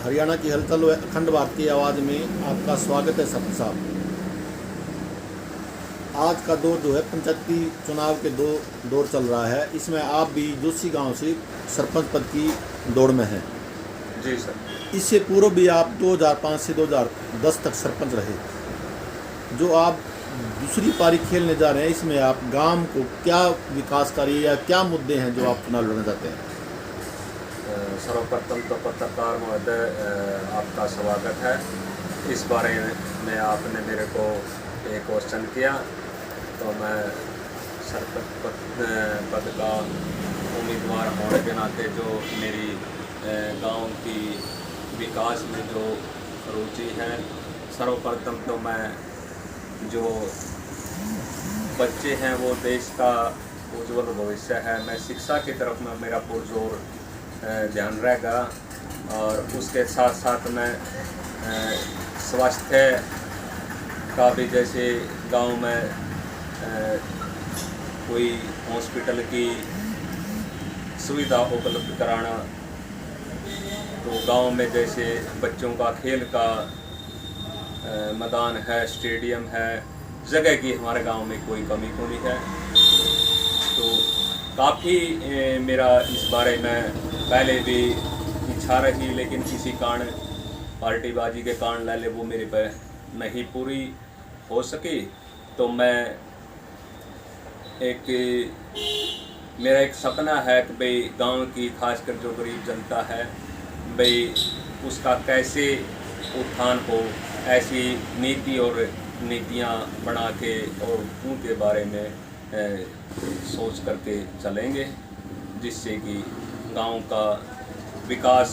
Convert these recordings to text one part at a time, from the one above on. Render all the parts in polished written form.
हरियाणा की हलचल व अखंड भारतीय आवाज़ में आपका स्वागत है सरपंच साहब। आज का दौर जो है पंचायती चुनाव के दौर चल रहा है। इसमें आप भी जोशी गांव से सरपंच पद की दौड़ में हैं। जी सर। इससे पूर्व भी आप 2005 से 2010 तक सरपंच रहे। जो आप दूसरी पारी खेलने जा रहे हैं, इसमें आप गांव को क्या विकास कार्य या क्या मुद्दे हैं जो आप चुनाव लड़ना चाहते हैं? सर्वप्रथम तो पत्रकार महोदय आपका स्वागत है। इस बारे में आपने मेरे को एक क्वेश्चन किया, तो मैं सरपंच पद का उम्मीदवार होने के नाते जो मेरी गांव की विकास में जो रुचि है, सर्वप्रथम तो मैं जो बच्चे हैं वो देश का उज्जवल भविष्य है, मैं शिक्षा की तरफ में मेरा पुरजोर ध्यान रहेगा। और उसके साथ साथ मैं स्वास्थ्य का भी, जैसे गांव में कोई हॉस्पिटल की सुविधा उपलब्ध कराना, तो गांव में जैसे बच्चों का खेल का मैदान है, स्टेडियम है, जगह की हमारे गांव में कोई कमी नहीं है। तो काफ़ी मेरा इस बारे में पहले भी इच्छा रही, लेकिन किसी कारण पार्टीबाजी के कारण लाले वो मेरे पर नहीं पूरी हो सकी। तो मेरा एक सपना है कि भाई गांव की खासकर जो गरीब जनता है, भाई उसका कैसे उत्थान हो, ऐसी नीति और नीतियां बना के और उनके बारे में सोच करके चलेंगे, जिससे कि गांव का विकास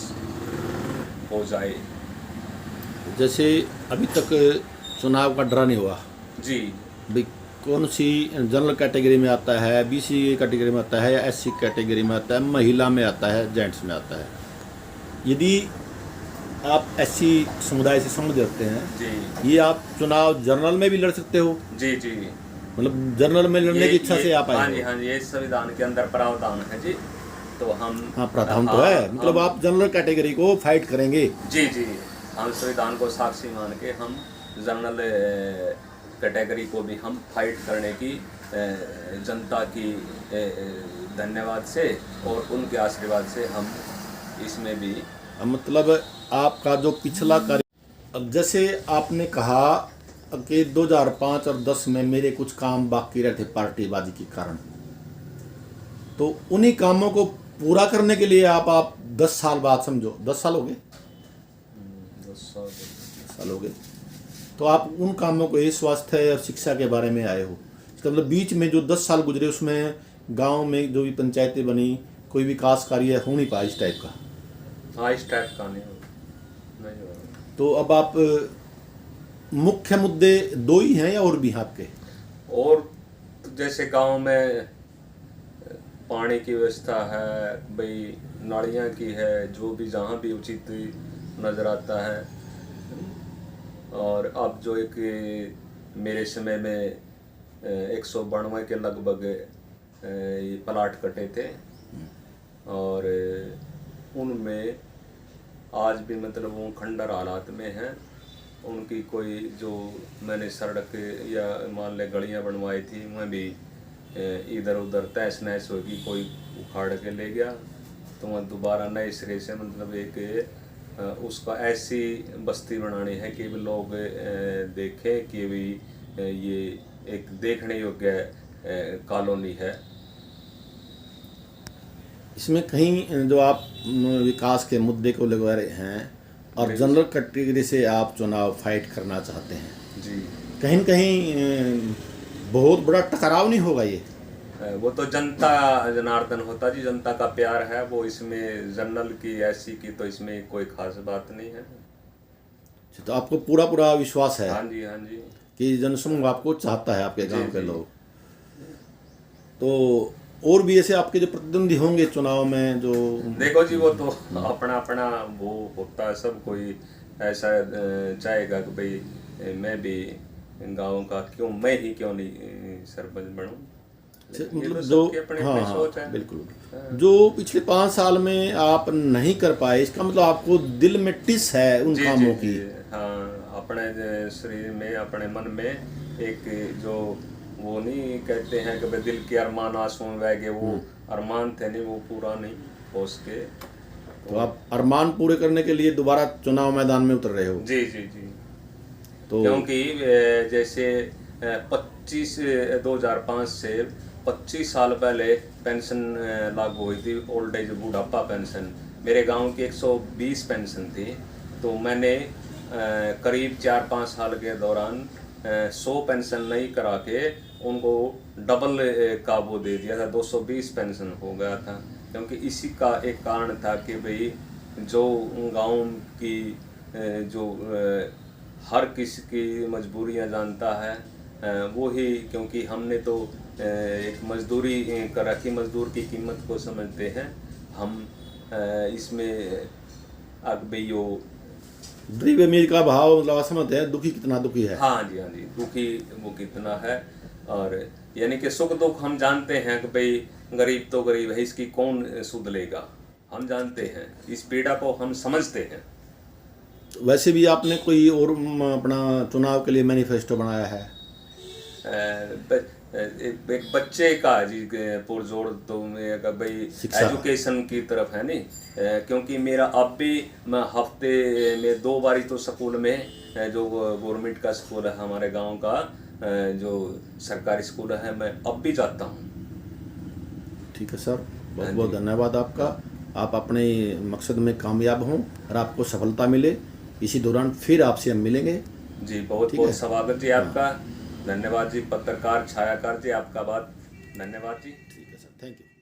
हो जाए। जैसे अभी तक चुनाव का ड्रा नहीं हुआ जी। भाई, कौन सी जनरल कैटेगरी में आता है, बीसी कैटेगरी में आता है या एससी कैटेगरी में आता है, महिला में आता है, जेंट्स में आता है? यदि आप एससी समुदाय से संबंध रखते हैं जी, ये आप चुनाव जनरल में भी लड़ सकते हो? जी जी। मतलब जनरल में लड़ने की इच्छा से आप आए हाँ हो? जी, हाँ जी, ये संविधान के अंदर प्रावधान है जी। तो हम, हाँ, प्रावधान तो है, मतलब आप जनरल कैटेगरी को फाइट करेंगे? जी जी, हम संविधान को साक्षी मान के हम जनरल कैटेगरी को भी हम फाइट करने की जनता की धन्यवाद से और उनके आशीर्वाद से हम इसमें भी, मतलब आपका जो पिछला कार्य, अब जैसे आपने कहा कि 2005 और 10 में मेरे कुछ काम बाकी रहे थे पार्टीबाजी के कारण, तो उन्हीं कामों को पूरा करने के लिए आप 10 साल बाद, समझो 10 साल हो गए, 10 साल हो गए, तो आप उन कामों को, ये स्वास्थ्य और शिक्षा के बारे में आए हो। इसका मतलब बीच में जो 10 साल गुजरे उसमें गांव में जो भी पंचायतें बनी, कोई विकास कार्य हो नहीं पाया इस टाइप का? हाँ, इस टाइप का नहीं हो। तो अब आप मुख्य मुद्दे दो ही हैं या और भी हैं आपके? और तो जैसे गांव में पानी की व्यवस्था है, भाई नालियाँ की है, जो भी जहाँ भी उचित नज़र आता है। और अब जो एक मेरे समय में 192 के लगभग ये प्लाट कटे थे, और उनमें आज भी मतलब वो खंडर हालात में हैं। उनकी कोई जो मैंने सड़क या मान ले गलियां बनवाई थी, वह भी इधर उधर तहस नहस होगी, कोई उखाड़ के ले गया, तो वह दोबारा नए सिरे से मतलब एक उसका ऐसी बस्ती बनानी है कि लोग देखें कि भी ये एक देखने योग्य कॉलोनी है। इसमें कहीं जो आप विकास के मुद्दे को लगा रहे हैं और जनरल कैटेगरी से आप चुनाव फाइट करना चाहते हैं जी, कहीं न कहीं बहुत बड़ा टकराव नहीं होगा ये? वो तो जनता जनार्दन होता जी, जनता का प्यार है वो, इसमें जनरल की ऐसी की तो इसमें कोई खास बात नहीं है। तो आपको पूरा पूरा विश्वास है? हाँ जी, हाँ जी, कि जनसमूह आपको चाहता है, आपके गांव के जी। लोग? तो और भी ऐसे आपके जो प्रतिद्वंदी होंगे चुनाव में, जो देखो जी, वो तो अपना अपना वो होता है, सब कोई ऐसा चाहेगा कि भाई मैं भी गांव का क्यों, मैं ही क्यों नहीं सरपंच बनूं। ये मतलब तो जो सबकी अपनी हाँ अपनी हाँ सोच है। बिल्कुल, जो पिछले 5 साल में आप नहीं कर पाए, इसका मतलब आपको दिल में टिस है उन जी जी कामों जी की। हाँ, अपने शरीर में, अपने मन में एक जो वो नहीं कहते हैं कि भाई दिल के अरमान आंसू में बह गए, वो अरमान थे नहीं, वो पूरा नहीं हो सके। तो आप अरमान पूरे करने के लिए दोबारा चुनाव मैदान में उतर रहे हो। जी जी जी, तो क्योंकि जैसे 25 2005 से 25 साल पहले पेंशन लागू हुई थी, ओल्ड एज बुढ़ापा पेंशन। मेरे गांव की 120 पेंशन थी, तो मैंने करीब 4-5 साल के दौरान 100 पेंशन नहीं करा के उनको डबल का वो दे दिया था, 220 पेंशन हो गया था। क्योंकि इसी का एक कारण था कि भाई जो गांव की जो हर किसी की मजबूरियां जानता है, वो ही, क्योंकि हमने तो एक मजदूरी कर रखी, मजदूर की कीमत को समझते हैं हम। इसमें अब भाई वो गरीब अमीर का भाव मतलब आप समझते हैं दुखी कितना दुखी है। हाँ जी, हाँ जी, दुखी वो कितना है। और यानी कि सुख दुख हम जानते हैं कि भाई गरीब तो गरीब है, इसकी कौन सुध लेगा, हम जानते हैं, इस पीड़ा को हम समझते हैं। वैसे भी आपने कोई और अपना चुनाव के लिए मैनिफेस्टो बनाया है? एक बच्चे का जी पुरजोर तो मेरा भाई शिक्षा। एजुकेशन की तरफ है नहीं। क्योंकि मेरा अब भी, मैं हफ्ते में 2 बार तो स्कूल में जो गवर्नमेंट का स्कूल है हमारे गांव का, जो सरकारी स्कूल है, मैं अब भी जाता हूँ। ठीक है सर, बहुत बहुत धन्यवाद आपका। आप अपने मकसद में कामयाब हों और आपको सफलता मिले। इसी दौरान फिर आपसे हम मिलेंगे। जी, बहुत ठीक बहुत है। स्वागत जी आपका। धन्यवाद जी, पत्रकार छायाकार जी, आपका बात धन्यवाद जी। ठीक है सर, थैंक यू।